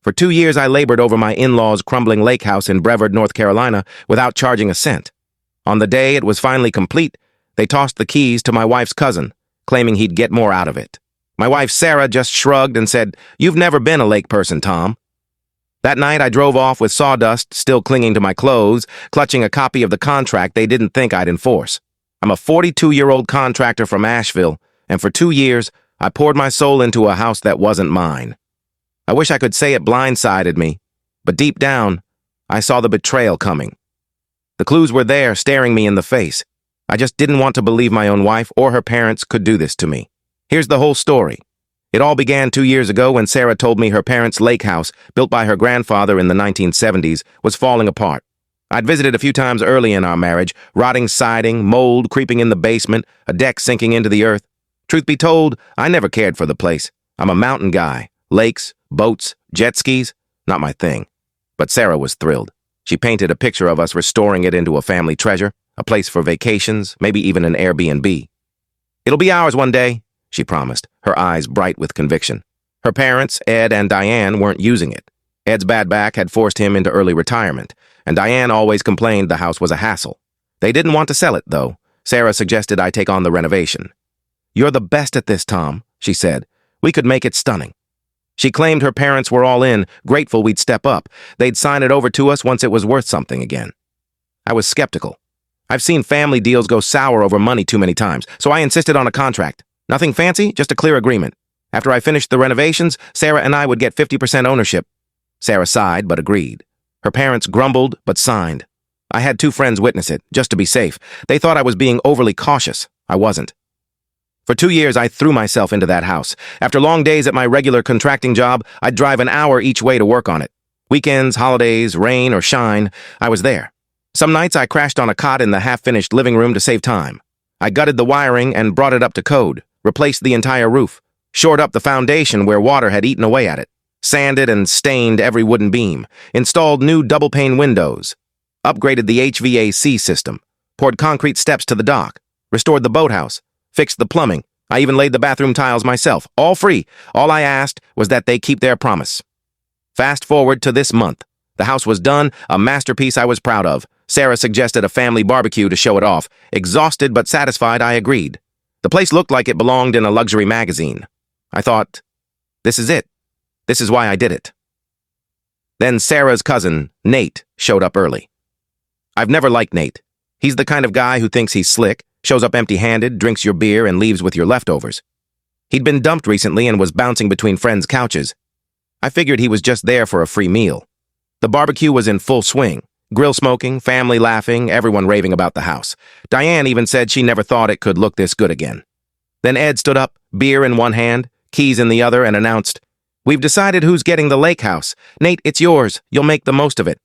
For 2 years, I labored over my in-laws' crumbling lake house in Brevard, North Carolina, without charging a cent. On the day it was finally complete, they tossed the keys to my wife's cousin, claiming he'd get more out of it. My wife, Sarah, just shrugged and said, "You've never been a lake person, Tom." That night, I drove off with sawdust still clinging to my clothes, clutching a copy of the contract they didn't think I'd enforce. I'm a 42-year-old contractor from Asheville, and for 2 years, I poured my soul into a house that wasn't mine. I wish I could say it blindsided me, but deep down, I saw the betrayal coming. The clues were there, staring me in the face. I just didn't want to believe my own wife or her parents could do this to me. Here's the whole story. It all began 2 years ago when Sarah told me her parents' lake house, built by her grandfather in the 1970s, was falling apart. I'd visited a few times early in our marriage, rotting siding, mold creeping in the basement, a deck sinking into the earth. Truth be told, I never cared for the place. I'm a mountain guy. Lakes, boats, jet skis, not my thing. But Sarah was thrilled. She painted a picture of us restoring it into a family treasure, a place for vacations, maybe even an Airbnb. "It'll be ours one day," she promised, her eyes bright with conviction. Her parents, Ed and Diane, weren't using it. Ed's bad back had forced him into early retirement, and Diane always complained the house was a hassle. They didn't want to sell it, though. Sarah suggested I take on the renovation. "You're the best at this, Tom," she said. "We could make it stunning." She claimed her parents were all in, grateful we'd step up. They'd sign it over to us once it was worth something again. I was skeptical. I've seen family deals go sour over money too many times, so I insisted on a contract. Nothing fancy, just a clear agreement. After I finished the renovations, Sarah and I would get 50% ownership. Sarah sighed, but agreed. Her parents grumbled, but signed. I had 2 friends witness it, just to be safe. They thought I was being overly cautious. I wasn't. For 2 years, I threw myself into that house. After long days at my regular contracting job, I'd drive an hour each way to work on it. Weekends, holidays, rain or shine, I was there. Some nights I crashed on a cot in the half-finished living room to save time. I gutted the wiring and brought it up to code, replaced the entire roof, shored up the foundation where water had eaten away at it, sanded and stained every wooden beam, installed new double-pane windows, upgraded the HVAC system, poured concrete steps to the dock, restored the boathouse, fixed the plumbing. I even laid the bathroom tiles myself, all free. All I asked was that they keep their promise. Fast forward to this month. The house was done, a masterpiece I was proud of. Sarah suggested a family barbecue to show it off. Exhausted but satisfied, I agreed. The place looked like it belonged in a luxury magazine. I thought, this is it. This is why I did it. Then Sarah's cousin, Nate, showed up early. I've never liked Nate. He's the kind of guy who thinks he's slick, shows up empty-handed, drinks your beer, and leaves with your leftovers. He'd been dumped recently and was bouncing between friends' couches. I figured he was just there for a free meal. The barbecue was in full swing. Grill smoking, family laughing, everyone raving about the house. Diane even said she never thought it could look this good again. Then Ed stood up, beer in one hand, keys in the other, and announced, "We've decided who's getting the lake house. Nate, it's yours. You'll make the most of it."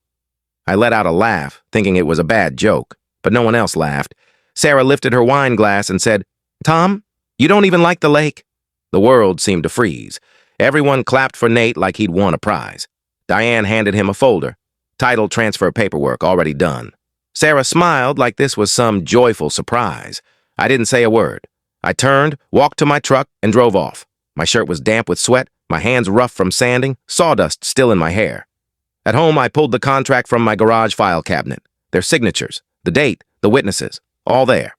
I let out a laugh, thinking it was a bad joke, but no one else laughed. Sarah lifted her wine glass and said, "Tom, you don't even like the lake?" The world seemed to freeze. Everyone clapped for Nate like he'd won a prize. Diane handed him a folder. Title transfer paperwork already done. Sarah smiled like this was some joyful surprise. I didn't say a word. I turned, walked to my truck, and drove off. My shirt was damp with sweat, my hands rough from sanding, sawdust still in my hair. At home, I pulled the contract from my garage file cabinet. Their signatures, the date, the witnesses, all there.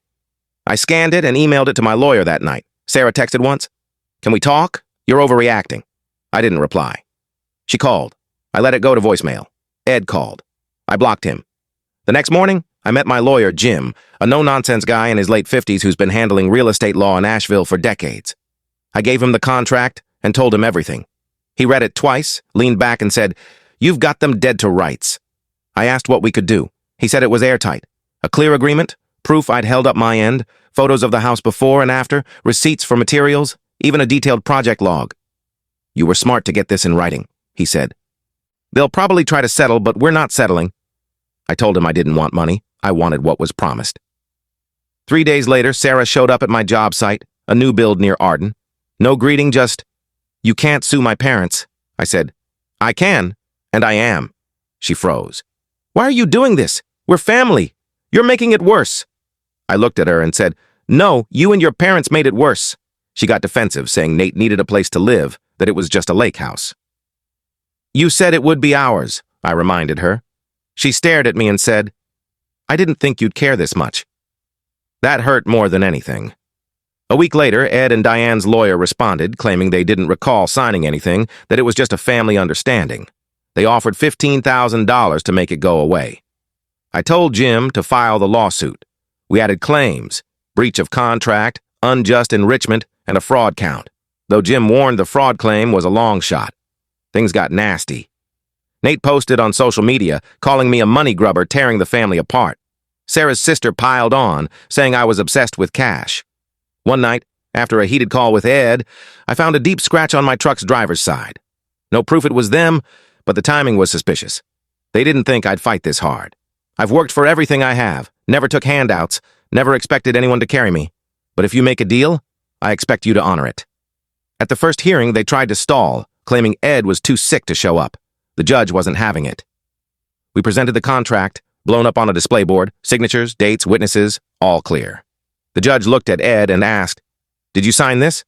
I scanned it and emailed it to my lawyer that night. Sarah texted once, "Can we talk? You're overreacting." I didn't reply. She called. I let it go to voicemail. Ed called. I blocked him. The next morning, I met my lawyer, Jim, a no-nonsense guy in his late 50s who's been handling real estate law in Asheville for decades. I gave him the contract and told him everything. He read it twice, leaned back and said, "You've got them dead to rights." I asked what we could do. He said it was airtight. A clear agreement, proof I'd held up my end, photos of the house before and after, receipts for materials, even a detailed project log. "You were smart to get this in writing," he said. "They'll probably try to settle, but we're not settling." I told him I didn't want money. I wanted what was promised. 3 days later, Sarah showed up at my job site, a new build near Arden. No greeting, just, "You can't sue my parents." I said, "I can, and I am." She froze. "Why are you doing this? We're family. You're making it worse." I looked at her and said, "No, you and your parents made it worse." She got defensive, saying Nate needed a place to live, that it was just a lake house. You said it would be ours, I reminded her. She stared at me and said, I didn't think you'd care this much. That hurt more than anything. A week later, Ed and Diane's lawyer responded, claiming they didn't recall signing anything, that it was just a family understanding. They offered $15,000 to make it go away. I told Jim to file the lawsuit. We added claims, breach of contract, unjust enrichment, and a fraud count, though Jim warned the fraud claim was a long shot. Things got nasty. Nate posted on social media, calling me a money grubber tearing the family apart. Sarah's sister piled on, saying I was obsessed with cash. One night, after a heated call with Ed, I found a deep scratch on my truck's driver's side. No proof it was them, but the timing was suspicious. They didn't think I'd fight this hard. I've worked for everything I have, never took handouts, never expected anyone to carry me. But if you make a deal, I expect you to honor it. At the first hearing, they tried to stall, claiming Ed was too sick to show up. The judge wasn't having it. We presented the contract, blown up on a display board, signatures, dates, witnesses, all clear. The judge looked at Ed and asked, Did you sign this?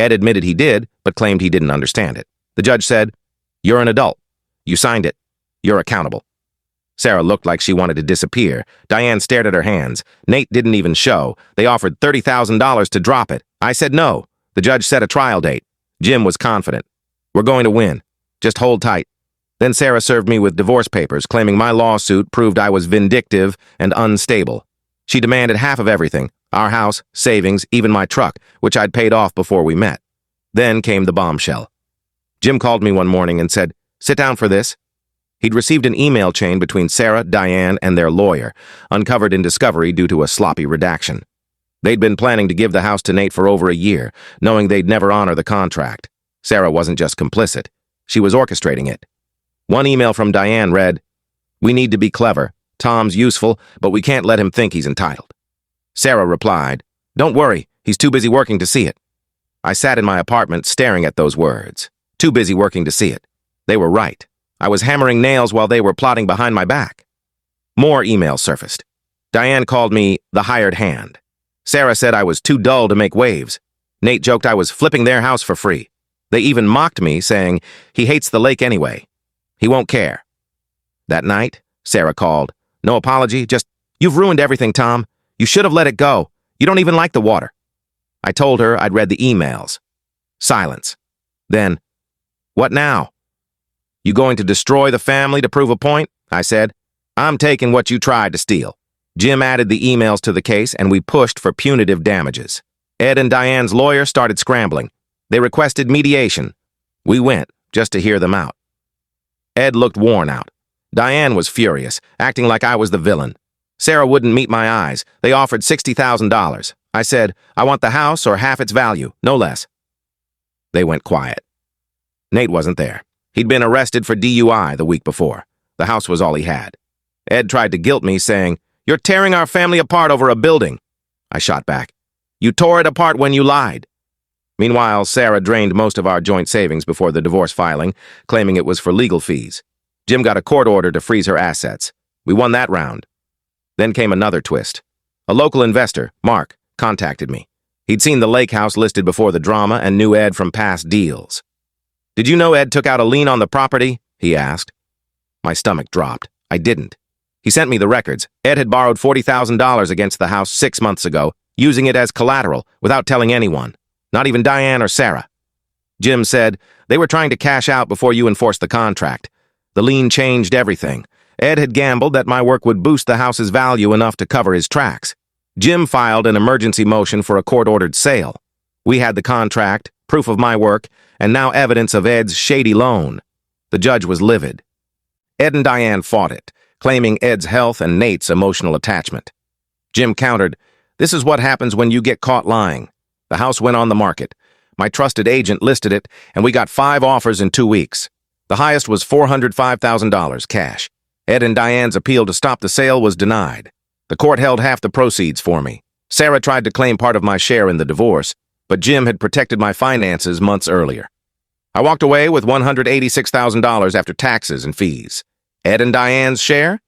Ed admitted he did, but claimed he didn't understand it. The judge said, You're an adult. You signed it. You're accountable. Sarah looked like she wanted to disappear. Diane stared at her hands. Nate didn't even show. They offered $30,000 to drop it. I said no. The judge set a trial date. Jim was confident. We're going to win. Just hold tight. Then Sarah served me with divorce papers, claiming my lawsuit proved I was vindictive and unstable. She demanded half of everything, our house, savings, even my truck, which I'd paid off before we met. Then came the bombshell. Jim called me one morning and said, Sit down for this. He'd received an email chain between Sarah, Diane, and their lawyer, uncovered in discovery due to a sloppy redaction. They'd been planning to give the house to Nate for over a year, knowing they'd never honor the contract. Sarah wasn't just complicit. She was orchestrating it. One email from Diane read, We need to be clever. Tom's useful, but we can't let him think he's entitled. Sarah replied, Don't worry, he's too busy working to see it. I sat in my apartment staring at those words. Too busy working to see it. They were right. I was hammering nails while they were plotting behind my back. More emails surfaced. Diane called me the hired hand. Sarah said I was too dull to make waves. Nate joked I was flipping their house for free. They even mocked me, saying he hates the lake anyway. He won't care. That night, Sarah called. No apology, just, You've ruined everything, Tom. You should have let it go. You don't even like the water. I told her I'd read the emails. Silence. Then, What now? You going to destroy the family to prove a point? I said. I'm taking what you tried to steal. Jim added the emails to the case and we pushed for punitive damages. Ed and Diane's lawyer started scrambling. They requested mediation. We went, just to hear them out. Ed looked worn out. Diane was furious, acting like I was the villain. Sarah wouldn't meet my eyes. They offered $60,000. I said, I want the house or half its value, no less. They went quiet. Nate wasn't there. He'd been arrested for DUI the week before. The house was all he had. Ed tried to guilt me, saying, You're tearing our family apart over a building. I shot back. You tore it apart when you lied. Meanwhile, Sarah drained most of our joint savings before the divorce filing, claiming it was for legal fees. Jim got a court order to freeze her assets. We won that round. Then came another twist. A local investor, Mark, contacted me. He'd seen the lake house listed before the drama and knew Ed from past deals. Did you know Ed took out a lien on the property? He asked. My stomach dropped. I didn't. He sent me the records. Ed had borrowed $40,000 against the house 6 months ago, using it as collateral, without telling anyone. Not even Diane or Sarah. Jim said, They were trying to cash out before you enforced the contract. The lien changed everything. Ed had gambled that my work would boost the house's value enough to cover his tracks. Jim filed an emergency motion for a court-ordered sale. We had the contract, proof of my work, and now evidence of Ed's shady loan. The judge was livid. Ed and Diane fought it, claiming Ed's health and Nate's emotional attachment. Jim countered, This is what happens when you get caught lying. The house went on the market. My trusted agent listed it, and we got 5 offers in 2 weeks. The highest was $405,000 cash. Ed and Diane's appeal to stop the sale was denied. The court held half the proceeds for me. Sarah tried to claim part of my share in the divorce, but Jim had protected my finances months earlier. I walked away with $186,000 after taxes and fees. Ed and Diane's share?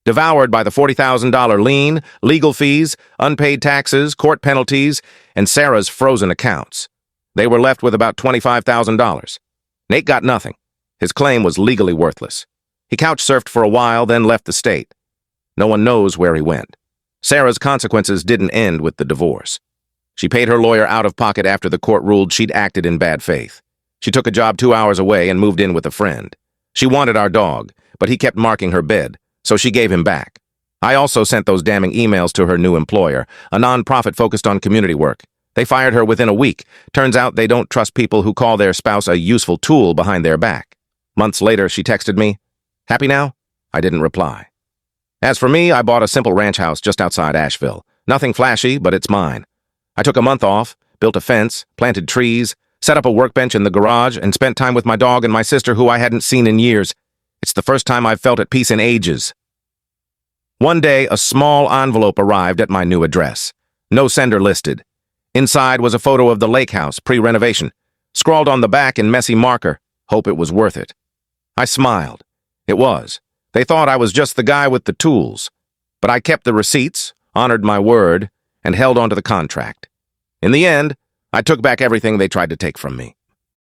Devoured by the $40,000 lien, legal fees, unpaid taxes, court penalties, and Sarah's frozen accounts. They were left with about $25,000. Nate got nothing. His claim was legally worthless. He couch-surfed for a while, then left the state. No one knows where he went. Sarah's consequences didn't end with the divorce. She paid her lawyer out of pocket after the court ruled she'd acted in bad faith. She took a job 2 hours away and moved in with a friend. She wanted our dog, but he kept marking her bed, so she gave him back. I also sent those damning emails to her new employer, a nonprofit focused on community work. They fired her within a week. Turns out they don't trust people who call their spouse a useful tool behind their back. Months later, she texted me, "Happy now?" I didn't reply. As for me, I bought a simple ranch house just outside Asheville. Nothing flashy, but it's mine. I took a month off, built a fence, planted trees, set up a workbench in the garage, and spent time with my dog and my sister who I hadn't seen in years. It's the first time I've felt at peace in ages. One day, a small envelope arrived at my new address. No sender listed. Inside was a photo of the lake house, pre-renovation. Scrawled on the back in messy marker, "Hope it was worth it." I smiled. It was. They thought I was just the guy with the tools. But I kept the receipts, honored my word, and held onto the contract. In the end, I took back everything they tried to take from me.